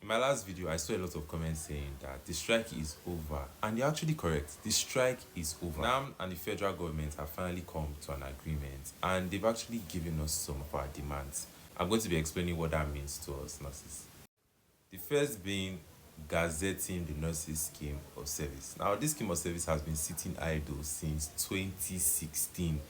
In my last video, I saw a lot of comments saying that the strike is over, and they're actually correct. The strike is over. NANNM and the federal government have finally come to an agreement, and they've actually given us some of our demands. I'm going to be explaining what that means to us nurses. The first being gazetting the nurses scheme of service. Now, this scheme of service has been sitting idle since 2016.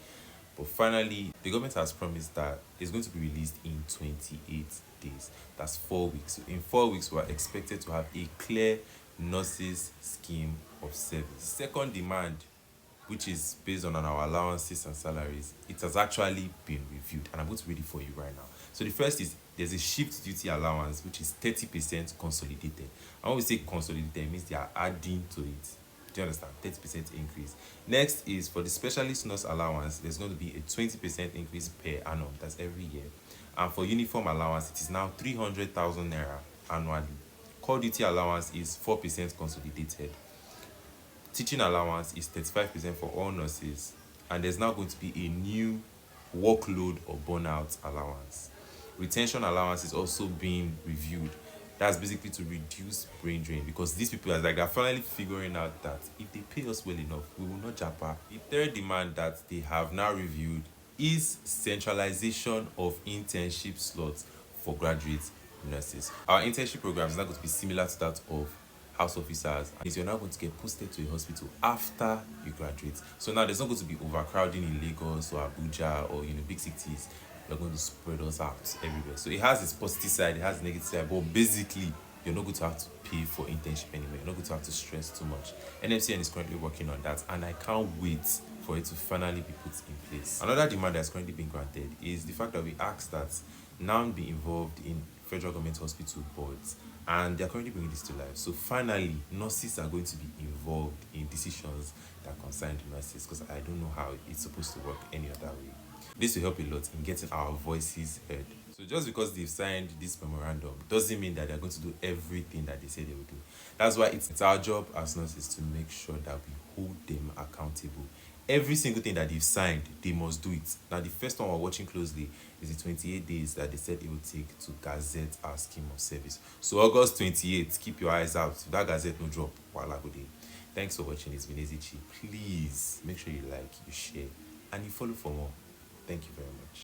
But finally, the government has promised that it's going to be released in 28 days. That's 4 weeks. So in 4 weeks, we are expected to have a clear nurses scheme of service. Second demand, which is based on our allowances and salaries, it has actually been reviewed, and I'm going to read it for you right now. So the first is there's a shift duty allowance, which is 30% consolidated. And when we say consolidated, it means they are adding to it. Do you understand? 30% increase. Next is for the specialist nurse allowance, there's going to be a 20% increase per annum. That's every year. And for uniform allowance, it is now 300,000 naira annually. Core duty allowance is 4% consolidated. Teaching allowance is 35% for all nurses. And there's now going to be a new workload or burnout allowance. Retention allowance is also being reviewed. That's basically to reduce brain drain, because these people are like, they're finally figuring out that if they pay us well enough, we will not japa. The third demand that they have now reviewed is centralization of internship slots for graduate nurses. Our internship program is not going to be similar to that of house officers, and you're now going to get posted to a hospital after you graduate. So now there's not going to be overcrowding in Lagos or Abuja or big cities. You're going to spread us out everywhere. So it has its positive side, it has its negative side, but basically you're not going to have to pay for internship anymore. You're not going to have to stress too much. NFCN is currently working on that, and I can't wait for it to finally be put in place. Another demand that's currently being granted is the fact that we asked that NANNM be involved in federal government hospital boards, and they're currently bringing this to life. So finally, nurses are going to be involved in decisions that concern the nurses, because I don't know how it's supposed to work any other way. This will help a lot in getting our voices heard. So just because they've signed this memorandum doesn't mean that they're going to do everything that they say they will do. That's why it's our job as nurses to make sure that we hold them accountable. Every single thing that they've signed, they must do it. Now, the first one we're watching closely is the 28 days that they said it would take to gazette our scheme of service. So August 28th, keep your eyes out. If that gazette no drop, voila, good day. Thanks for watching. It's been Ezichi. Please make sure you like, you share, and you follow for more. Thank you very much.